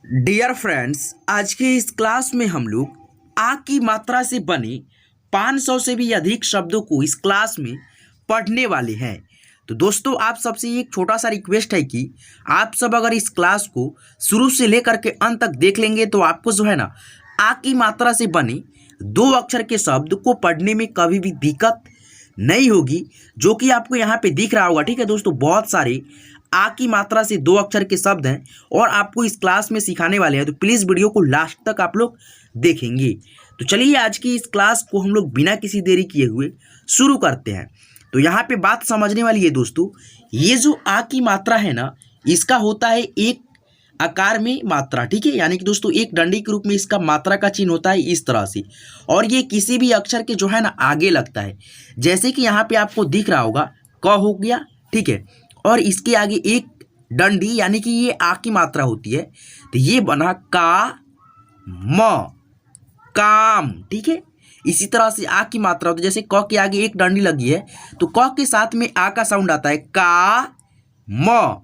Dear friends, आज के इस क्लास में हम लोग आ की मात्रा से बने 500 से भी अधिक शब्दों को इस क्लास में पढ़ने वाले हैं। तो दोस्तों, आप सबसे एक छोटा सा रिक्वेस्ट है कि आप सब अगर इस क्लास को शुरू से लेकर के अंत तक देख लेंगे तो आपको जो है ना आ की मात्रा से बने 2 अक्षर के शब्द को पढ़ने में कभी भी दिक्कत नहीं होगी, जो कि आपको यहाँ पे दिख रहा होगा। ठीक है दोस्तों, बहुत सारे आ की मात्रा से 2 अक्षर के शब्द हैं और आपको इस क्लास में सिखाने वाले हैं, तो प्लीज़ वीडियो को लास्ट तक आप लोग देखेंगे। तो चलिए आज की इस क्लास को हम लोग बिना किसी देरी किए हुए शुरू करते हैं। तो यहाँ पे बात समझने वाली है दोस्तों, ये जो आ की मात्रा है ना, इसका होता है एक आकार में मात्रा। ठीक है, यानी कि दोस्तों एक डंडी के रूप में इसका मात्रा का चिन्ह होता है इस तरह से, और ये किसी भी अक्षर के जो है ना आगे लगता है। जैसे कि यहाँ पे आपको दिख रहा होगा क हो गया, ठीक है, और इसके आगे एक डंडी यानी कि ये आ की मात्रा होती है, तो ये बना का म काम। ठीक है, इसी तरह से आ की मात्रा होती है, जैसे क के आगे एक डंडी लगी है तो क के साथ में आ का साउंड आता है का म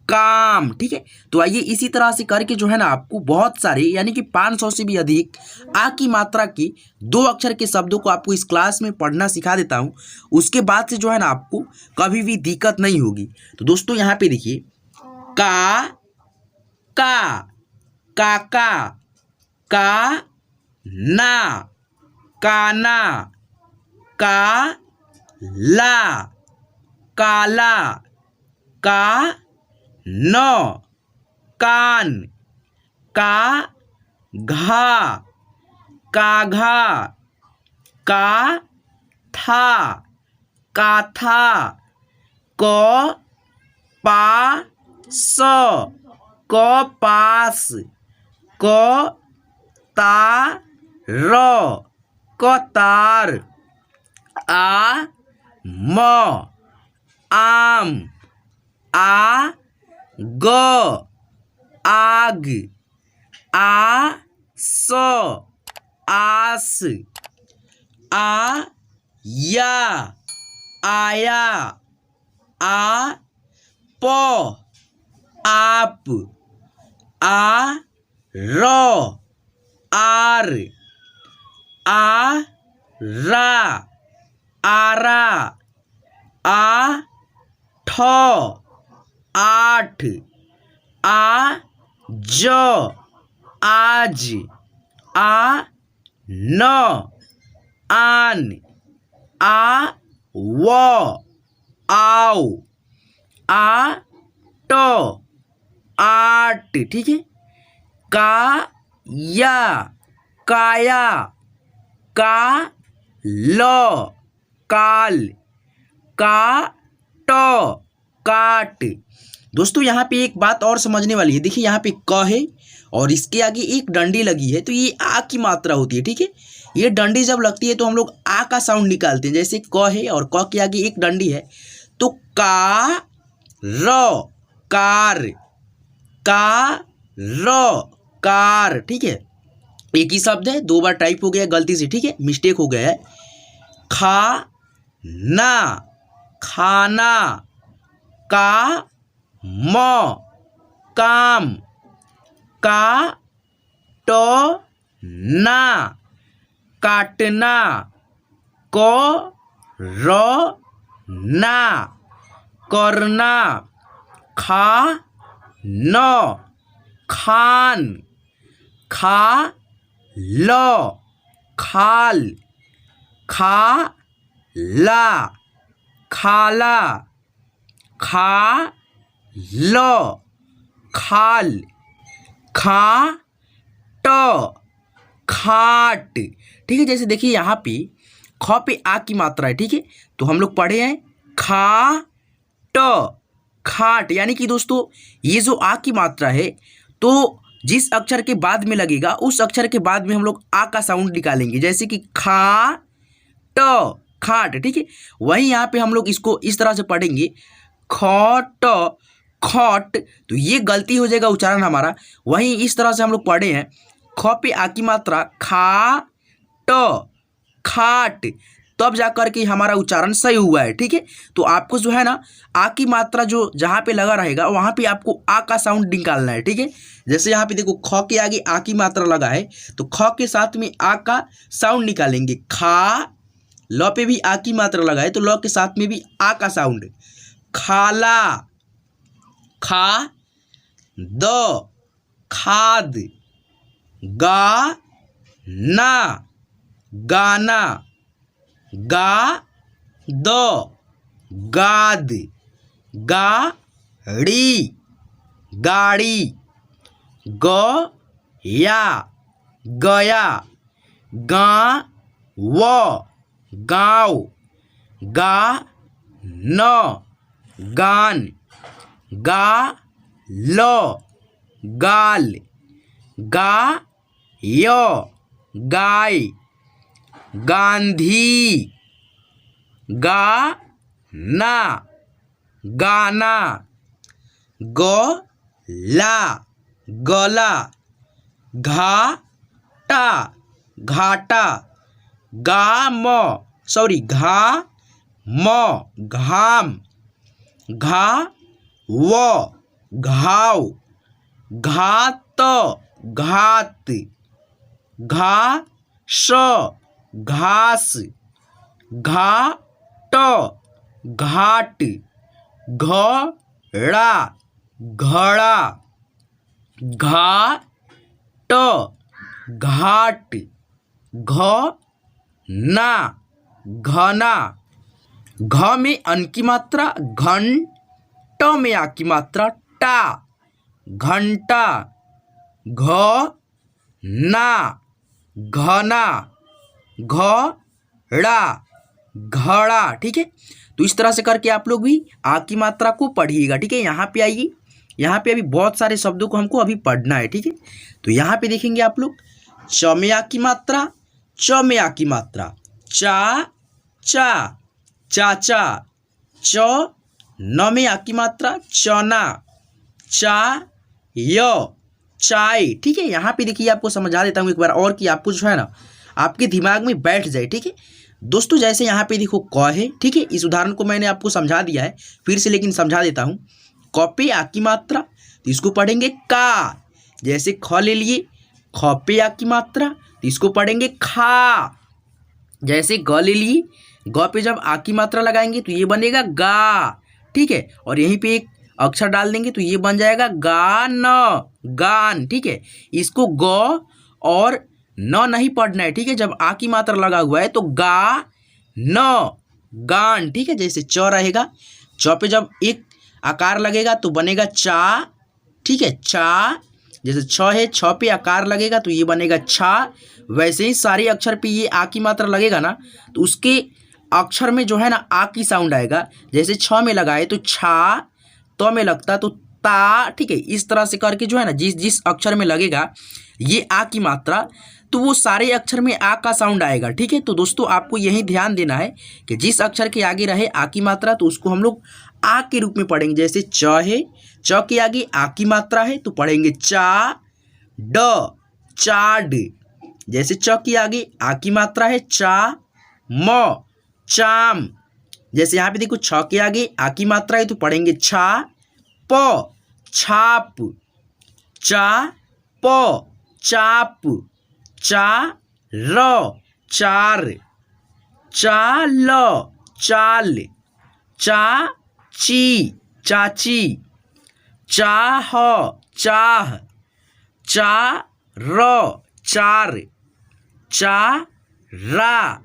काम। ठीक है, तो आइए इसी तरह से करके जो है ना आपको बहुत सारे यानी कि 500 से भी अधिक आ की मात्रा के 2 अक्षर के शब्दों को आपको इस क्लास में पढ़ना सिखा देता हूं। उसके बाद से जो है ना आपको कभी भी दिक्कत नहीं होगी। तो दोस्तों यहाँ पे देखिए, का काका, का ना काना, का ला काला, का नौ कान, का घा काघा, का था काथा, क पास कपास, क तार कतार, आम आम, आग आग, आस आस, आया आया, आप आप, आर आरा आरा, आठ आठ, आज आज, आन आन, आव आओ, आट आट। ठीक है, काया काया, काल काल, काट काट। दोस्तों यहाँ पे एक बात और समझने वाली है, देखिए यहाँ पे क है और इसके आगे एक डंडी लगी है, तो ये आ की मात्रा होती है। ठीक है, ये डंडी जब लगती है तो हम लोग आ का साउंड निकालते हैं। जैसे क है और क के आगे एक डंडी है तो का र कार, का र कार। ठीक है, एक ही शब्द है, 2 बार टाइप हो गया गलती से। ठीक है, मिस्टेक हो गया है। खा ना खाना, का म काम, का ट ना काटना, क र ना करना, खा न खान, खा ल खाल, खा ला खाला, खा ल खाल, खा ट खाट। ठीक है, जैसे देखिए यहाँ पे ख पे आ की मात्रा है। ठीक है, तो हम लोग पढ़े हैं खा ट खाट, यानी कि दोस्तों ये जो आ की मात्रा है तो जिस अक्षर के बाद में लगेगा उस अक्षर के बाद में हम लोग आ का साउंड निकालेंगे, जैसे कि खा ट खाट। ठीक है, वहीं यहाँ पे हम लोग इसको इस तरह से पढ़ेंगे खट खट, तो ये गलती हो जाएगा उच्चारण हमारा। वहीं इस तरह से हम लोग पढ़े हैं ख पे आ की मात्रा खा ट खाट, तब जा कर के हमारा उच्चारण सही हुआ है। ठीक है, तो आपको जो है ना आ की मात्रा जो जहाँ पे लगा रहेगा वहाँ पे आपको आ का साउंड निकालना है। ठीक है, जैसे यहाँ पे देखो ख के आगे आ की मात्रा लगा है तो ख के साथ में आ का साउंड निकालेंगे। खा, ल पे भी आ की मात्रा लगा है तो ल के साथ में भी आ का साउंड। खाला, खा द, खाद, गा ना, गाना, गा द, गाद, गाड़ी, गाड़ी, ग या, गया, गा व, गाँव, गा न, गान, गा ल, गाल, गा य, गाय, गांधी, गा ना, गाना, ग ला, गला, घाटा, घाटा, घा म, घाम, घा व, घाव, घात, घात, घास, घास, घाट, घाट, घड़ा, घड़ा, घाट, घाट, घना, घना, घ में अन की मात्रा घन, ट में आ की मात्रा टा, घंटा, घ ना, घना, घड़ा, घड़ा। ठीक है, तो इस तरह से करके आप लोग भी आ की मात्रा को पढ़िएगा। ठीक है, यहाँ पे आइए, यहाँ पे अभी बहुत सारे शब्दों को हमको अभी पढ़ना है। ठीक है, तो यहाँ पे देखेंगे आप लोग च में आ की मात्रा, च में आ की मात्रा, चा चा, चाचा, च न में आ की मात्रा चना, चा य, चाय। ठीक है, यहाँ पे देखिए आपको समझा देता हूँ एक बार और कि आपको जो है ना आपके दिमाग में बैठ जाए। ठीक है दोस्तों, जैसे यहाँ पे देखो क है। ठीक है, इस उदाहरण को मैंने आपको समझा दिया है फिर से, लेकिन समझा देता हूँ। क पे आ की मात्रा तो इसको पढ़ेंगे का। जैसे ख ले लिए, ख पे आ की मात्रा तो इसको पढ़ेंगे खा। जैसे ग ले लिए, ग पे जब आ की मात्रा लगाएंगे तो ये बनेगा गा। ठीक है, और यहीं पे एक अक्षर डाल देंगे तो ये बन जाएगा गान, गान। ठीक है, इसको ग और न नहीं पढ़ना है। ठीक है, जब आ की मात्रा लगा हुआ है तो गा न, गान। ठीक है, जैसे च रहेगा, च पे जब एक आकार लगेगा तो बनेगा चा। ठीक है, चा। जैसे छ है, छ पे आकार लगेगा तो ये बनेगा छा। वैसे ही सारे अक्षर पे ये आ की मात्रा लगेगा ना तो उसके अक्षर में जो है ना आ की साउंड आएगा। जैसे छ में लगाए तो छा, तो में लगता तो ता। ठीक है, इस तरह से करके जो है ना जिस जिस अक्षर में लगेगा ये आ की मात्रा तो वो सारे अक्षर में आ का साउंड आएगा। ठीक है, तो दोस्तों आपको यही ध्यान देना है कि जिस अक्षर के आगे रहे आ की मात्रा तो उसको हम लोग आ के रूप में पढ़ेंगे। जैसे च है, च के आगे आ की मात्रा है तो पढ़ेंगे चा ड, चाड। जैसे च के आगे आ की मात्रा है चा म, चाम। जैसे यहाँ पे देखो छ के आगे आ की मात्रा है तो पढ़ेंगे छा प, छाप, चा प, चाप, चा र, चार, चाल, चाल, चा ची, चाची, चाह, चाह, चा र, चार, चा रा,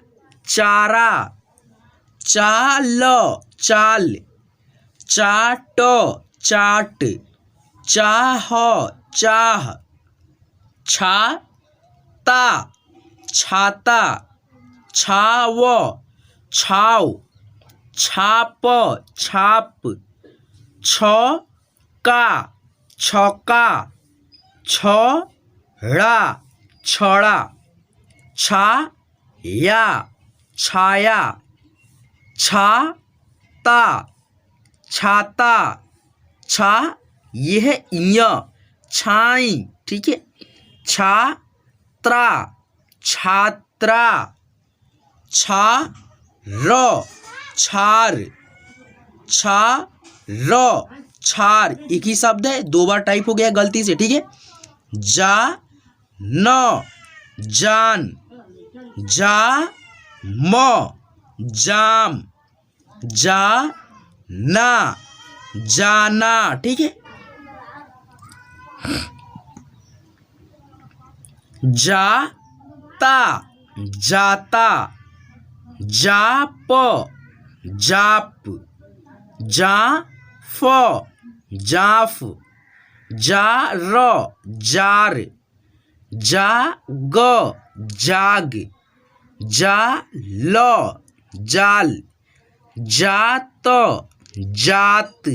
चारा, चाल, चाल, चाट, चाट, चाह, चाह, छाता, छाता, छाव, छाव, छाप, छाप, छका, छका, छड़ा, छड़ा, छाया, छाया, छाता, छाता, छा यह है इया, छाई। ठीक है, छात्रा, छात्रा, छा र, छार, छा र, छार। एक ही शब्द है, दो बार टाइप हो गया गलती से, ठीक है। जा न, जान, जा म, जाम, जा ना, जाना, ठीक है। जाता, जाता, जाप, जाप, जाफ, जाफ, जार, जार, जाग, जाग, जाल, जाल, जात, जात।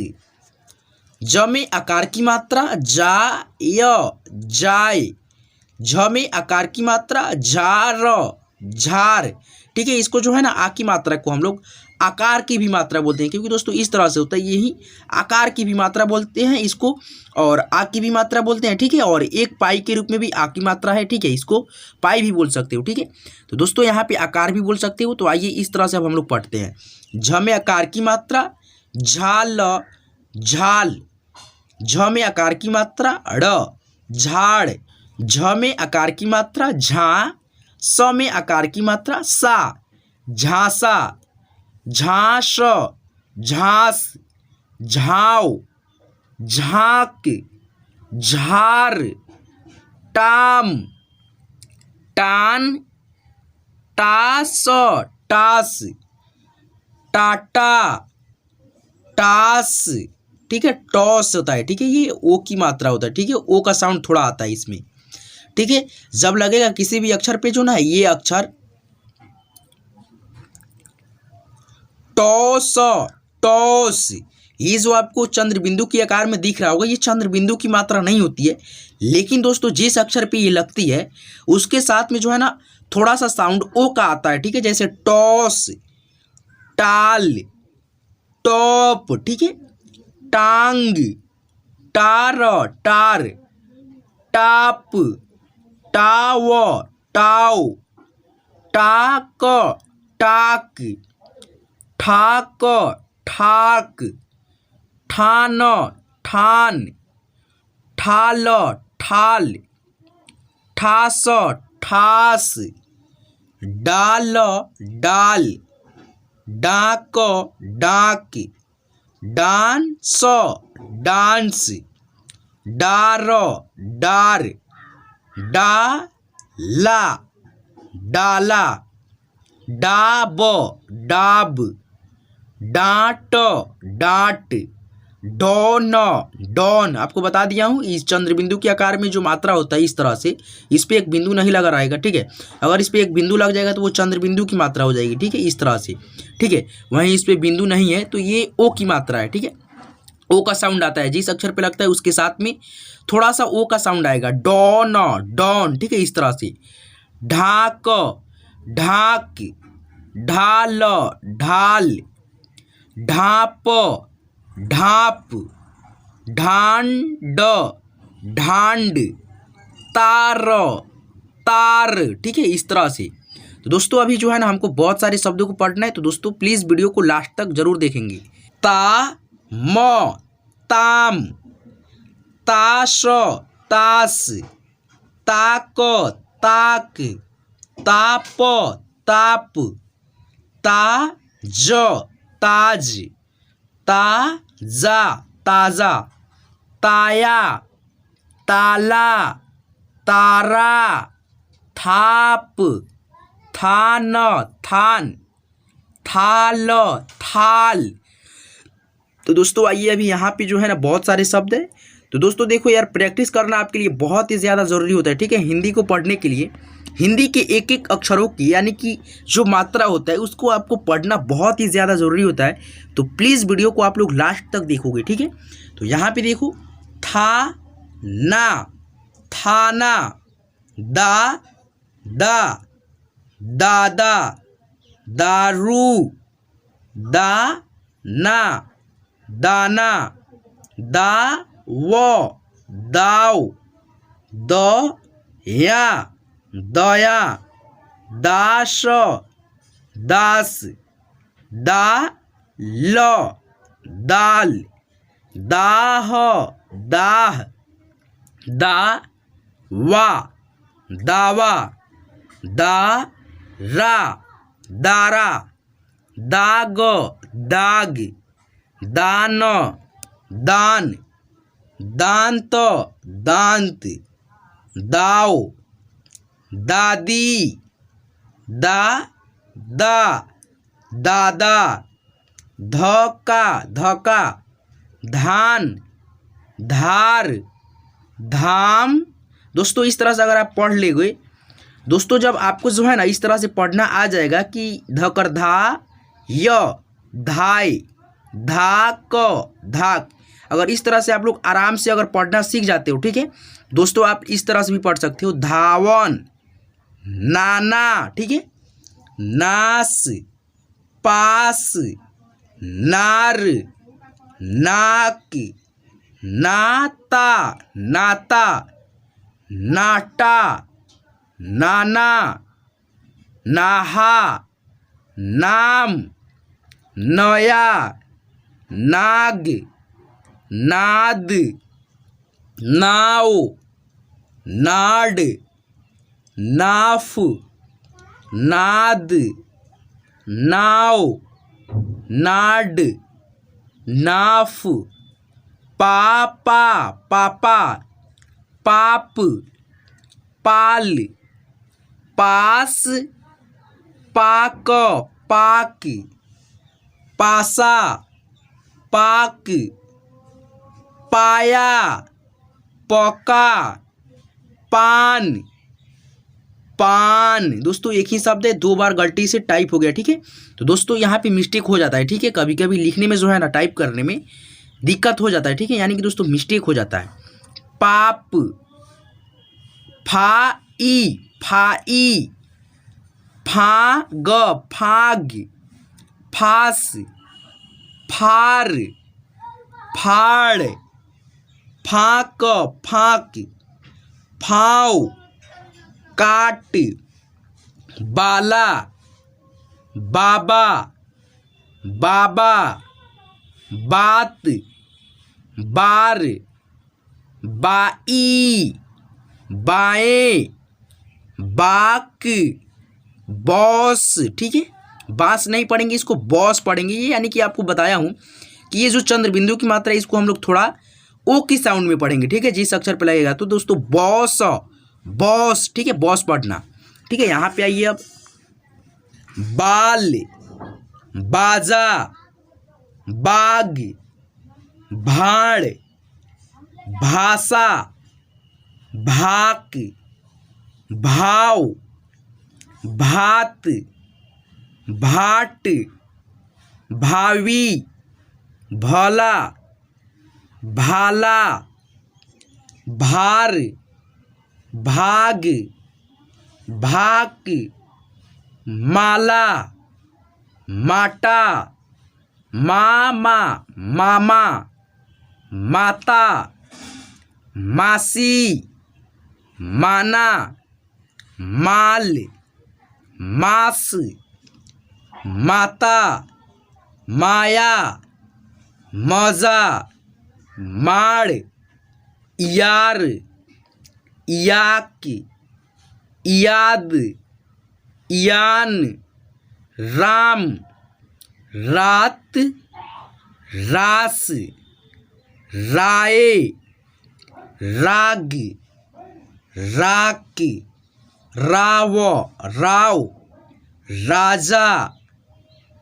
ज में आकार की मात्रा जा य, जाय। झ में आकार की मात्रा झार, झार, ठीक है। इसको जो है ना आ की मात्रा को हम लोग आकार की भी मात्रा बोलते हैं, क्योंकि दोस्तों इस तरह से होता है, यही आकार की भी मात्रा बोलते हैं इसको, और आ की भी मात्रा बोलते हैं, ठीक है। और एक पाई के रूप में भी आ की मात्रा है, ठीक है, इसको पाई भी बोल सकते हो, ठीक है। तो दोस्तों यहाँ पे आकार भी बोल सकते हो। तो आइए इस तरह से अब हम लोग पढ़ते हैं। झ में आकार की मात्रा झाल, झाल। झ में आकार की मात्रा ड़, झाड़। झ में आकार की मात्रा झा, स में आकार की मात्रा सा, झांसा, झांस, झांस, झाव, झांक, झार, टाम, टान, टास, टास, टाटा, टास, ठीक है। टॉस होता है, ठीक है, ये ओ की मात्रा होता है, ठीक है। ओ का साउंड थोड़ा आता है इसमें, ठीक है। जब लगेगा किसी भी अक्षर पे जो ना ये अक्षर टॉस, टॉस, ये जो आपको चंद्र बिंदु के आकार में दिख रहा होगा, ये चंद्र बिंदु की मात्रा नहीं होती है। लेकिन दोस्तों जिस अक्षर पे ये लगती है उसके साथ में जो है ना थोड़ा सा साउंड ओ का आता है, ठीक है। जैसे टॉस, टाल, टॉप, ठीक है। टांग, टार, टार, टाप, टाव, टाव, टाक, टाक, ठाक, ठाक, ठान, ठान, ठाल, ठाल, ठास, ठास, डाल, डाल, डाक, डाक, डांस, डांस, डार, डार, डाला, डाला, डाब, डाब, डांट, डांट, डॉन, डॉन। आपको बता दिया हूँ इस चंद्र बिंदु के आकार में जो मात्रा होता है इस तरह से, इस पे एक बिंदु नहीं लगा रहेगा, ठीक है। अगर इस पे एक बिंदु लग जाएगा तो वो चंद्र बिंदु की मात्रा हो जाएगी, ठीक है, इस तरह से, ठीक है। वहीं इस पे बिंदु नहीं है तो ये ओ की मात्रा है, ठीक है। ओ का साउंड आता है, जिस अक्षर पे लगता है उसके साथ में थोड़ा सा ओ का साउंड आएगा। डॉन, डॉन, ठीक है, इस तरह से। ढाक, ढाक, ढाल, ढाल, ढाप, ढाप, ढांड, ढांड, तार, तार, ठीक है, इस तरह से। तो दोस्तों अभी जो है ना हमको बहुत सारे शब्दों को पढ़ना है, तो दोस्तों प्लीज़ वीडियो को लास्ट तक जरूर देखेंगे। ता, म, ताम, ताश, तास, ताक, ताक, ताप, ताप, ताज, ताज, ताजा, ताजा, ताया, ताला, तारा, थाप, थान, थान, थाल, थाल। तो दोस्तों आइए अभी यहाँ पे जो है ना बहुत सारे शब्द है। तो दोस्तों देखो यार, प्रैक्टिस करना आपके लिए बहुत ही ज़्यादा ज़रूरी होता है, ठीक है। हिंदी को पढ़ने के लिए हिंदी के एक एक अक्षरों की यानी कि जो मात्रा होता है उसको आपको पढ़ना बहुत ही ज़्यादा ज़रूरी होता है। तो प्लीज़ वीडियो को आप लोग लास्ट तक देखोगे, ठीक है। तो यहाँ पे देखो, था ना, थाना, दा, दा, दादा, दारू, दा ना, दाना, दा वो, दाव, द या, दया, दास, दास, दा ल दाल, दाह दाह, दा वा दावा, दा रा दारा, दाग दाग, दान दान, दांत दांत, दाव दादी, दा दा दादा, धक्का धक्का, धान धार, धाम। दोस्तों इस तरह से अगर आप पढ़ लेंगे दोस्तों, जब आपको जो है ना इस तरह से पढ़ना आ जाएगा कि धकर धा य धाय, धाक धाक, अगर इस तरह से आप लोग आराम से अगर पढ़ना सीख जाते हो, ठीक है दोस्तों, आप इस तरह से भी पढ़ सकते हो। धावन नाना, ठीक है, नास पास, नार नाक, नाता नाता, नाटा नाना, नाहा नाम, नया नाग, नाद, नाव, नाड, नाफ, नाद, नाव, नाड, नाफ, पापा पापा, पाप, पाल, पास, पाक पाक, पासा पाक, पाया पका, पान पान। दोस्तों एक ही शब्द है, 2 बार गलती से टाइप हो गया, ठीक है। तो दोस्तों यहाँ पे मिस्टेक हो जाता है, ठीक है, कभी कभी लिखने में जो है ना टाइप करने में दिक्कत हो जाता है, ठीक है, यानी कि दोस्तों मिस्टेक हो जाता है। पाप, फाई फाई, फाग फाग, फास, फार, फाड़, फाक फाक, फाव, काट, बाला, बाबा, बाबा, बात, बार, बाई, बाएं, बाक, बॉस, ठीक है, बास नहीं पढ़ेंगे, इसको बॉस पढ़ेंगे। ये यानी कि आपको बताया हूँ कि ये जो चंद्र बिंदु की मात्रा है इसको हम लोग थोड़ा ओ की साउंड में पढ़ेंगे, ठीक है, जिस अक्षर पे लगेगा। तो दोस्तों बॉस बॉस, ठीक है, बॉस पढ़ना, ठीक है। यहाँ पे आइए अब, बाल, बाजा, बाग, भाड़, भाषा, भाक, भाव, भात, भाट, भावी, भला, भाला, भार, भाग, भाक, माला, माटा, मामा, मामा, माता, मासी, माना, माल, मास, माता, माया, मजा, माड़, यार, याक, याद, यान, राम, रात, रास, राय, राग, राक, राव, राव, राजा,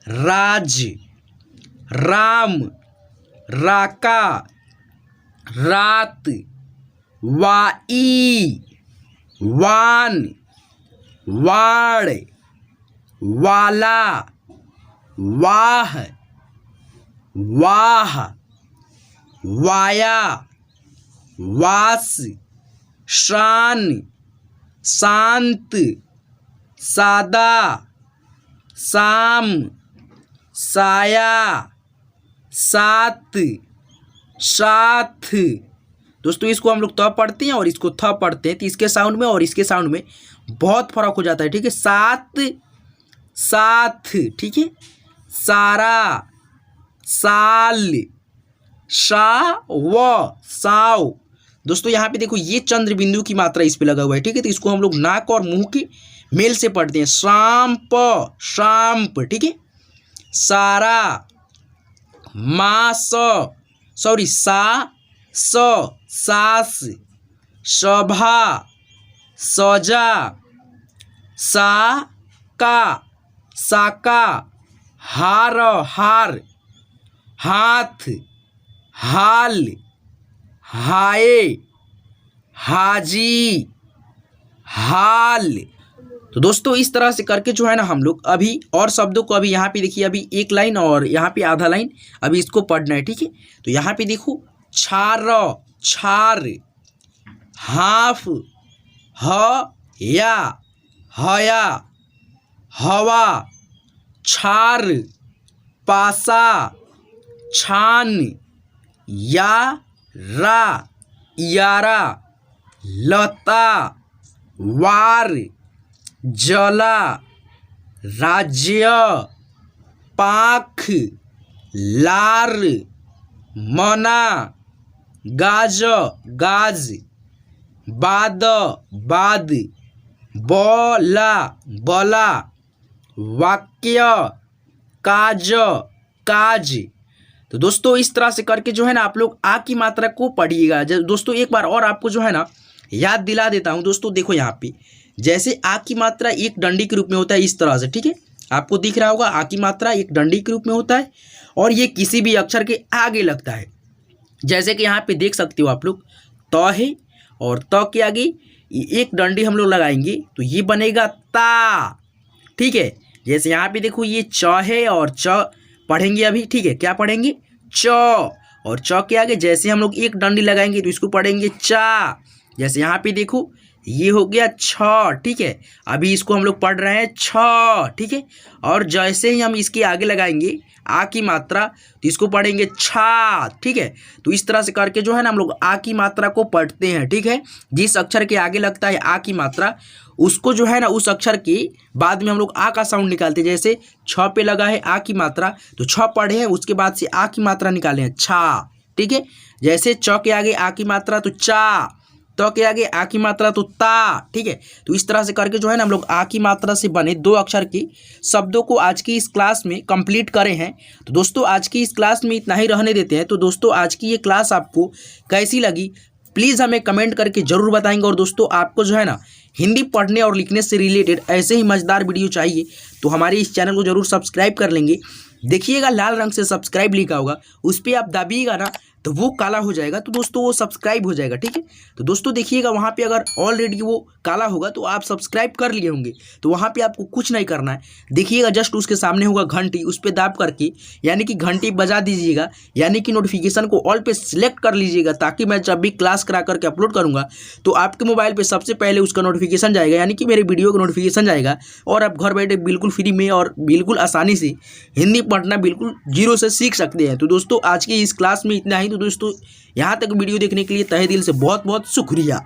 राज, राम, राका, रात, वाई, वान, वाड़, वाला, वाह, वाह, वाया, वास, शान, शांत, सादा, साम, साया, सात, साथ। दोस्तों इसको हम लोग त पढ़ते हैं और इसको थ पढ़ते हैं, तो इसके साउंड में और इसके साउंड में बहुत फर्क हो जाता है, ठीक है। सात, साथ, ठीक है, सारा, साल, साव। दोस्तों यहाँ पे देखो ये चंद्र बिंदु की मात्रा इस पे लगा हुआ है, ठीक है। तो इसको हम लोग नाक और मुंह के मेल से पढ़ते हैं, शाम्प, शाम्प, ठीक है। सारा, मास, सॉरी सास, सभा, सजा, साका, हार, हार, हाथ, हाल, हाय, हाजी, हाल। तो दोस्तों इस तरह से करके जो है ना हम लोग अभी और शब्दों को अभी यहाँ पे देखिए, अभी एक लाइन और यहाँ पे आधा लाइन अभी इसको पढ़ना है, ठीक है। तो यहाँ पे देखो छार, छार, हाफ, या, हया, हवा, छार, पासा, छान, यारा, लता, वार, जला, राज्य, पाख, लार, मना, गाज, बाद, बला, वाक्य, काज। तो दोस्तों इस तरह से करके जो है ना आप लोग आ की मात्रा को पढ़िएगा। दोस्तों एक बार और आपको जो है ना याद दिला देता हूँ। दोस्तों देखो यहाँ पे जैसे आ की मात्रा एक डंडी के रूप में होता है इस तरह से, ठीक है। आपको दिख रहा होगा आ की मात्रा एक डंडी के रूप में होता है और ये किसी भी अक्षर के आगे लगता है। जैसे कि यहाँ पे देख सकते हो आप लोग त है और त के आगे एक डंडी हम लोग लगाएंगे तो ये बनेगा ता, ठीक है। जैसे यहाँ पे देखो ये च है और च पढ़ेंगे अभी, ठीक है। क्या पढ़ेंगे? च, और च के आगे जैसे हम लोग एक डंडी लगाएंगे तो इसको पढ़ेंगे चा। जैसे यहाँ पे देखो ये हो गया छ, ठीक है। अभी इसको हम लोग पढ़ रहे हैं छ, ठीक है। और जैसे ही हम इसके आगे लगाएंगे आ की मात्रा तो इसको पढ़ेंगे छा, ठीक है। तो इस तरह से करके जो है ना हम लोग आ की मात्रा को पढ़ते हैं, ठीक है। जिस अक्षर के आगे लगता है आ की मात्रा उसको जो है ना उस अक्षर के बाद में हम लोग आ का साउंड निकालते हैं। जैसे छ पे लगा है आ की मात्रा तो छ पढ़े हैं, उसके बाद से आ की मात्रा निकाले हैं छा, ठीक है। जैसे च के आगे आ की मात्रा तो चा, तो के आगे आ की मात्रा तो ता, ठीक है। तो इस तरह से करके जो है ना हम लोग आ की मात्रा से बने दो अक्षर के शब्दों को आज की इस क्लास में कंप्लीट करे हैं। तो दोस्तों आज की इस क्लास में इतना ही रहने देते हैं। तो दोस्तों आज की ये क्लास आपको कैसी लगी प्लीज़ हमें कमेंट करके ज़रूर बताएंगे। और दोस्तों आपको जो है ना हिंदी पढ़ने और लिखने से रिलेटेड ऐसे ही मज़ेदार वीडियो चाहिए तो हमारे इस चैनल को ज़रूर सब्सक्राइब कर लेंगे। देखिएगा लाल रंग से सब्सक्राइब लिखा होगा, उस पर आप दबिएगा ना तो वो काला हो जाएगा, तो दोस्तों वो सब्सक्राइब हो जाएगा, ठीक है। तो दोस्तों देखिएगा वहाँ पे अगर ऑलरेडी वो काला होगा तो आप सब्सक्राइब कर लिए होंगे, तो वहाँ पे आपको कुछ नहीं करना है। देखिएगा जस्ट उसके सामने होगा घंटी, उस पर दाब करके यानी कि घंटी बजा दीजिएगा, यानी कि नोटिफिकेशन को ऑल पे सिलेक्ट कर लीजिएगा, ताकि मैं जब भी क्लास करा करके अपलोड करूँगा तो आपके मोबाइल पर सबसे पहले उसका नोटिफिकेशन जाएगा, यानी कि मेरे वीडियो का नोटिफिकेशन जाएगा और आप घर बैठे बिल्कुल फ्री में और बिल्कुल आसानी से हिंदी पढ़ना बिल्कुल जीरो से सीख सकते हैं। तो दोस्तों आज की इस क्लास में इतना ही। तो दोस्तों यहाँ तक वीडियो देखने के लिए तहे दिल से बहुत बहुत शुक्रिया।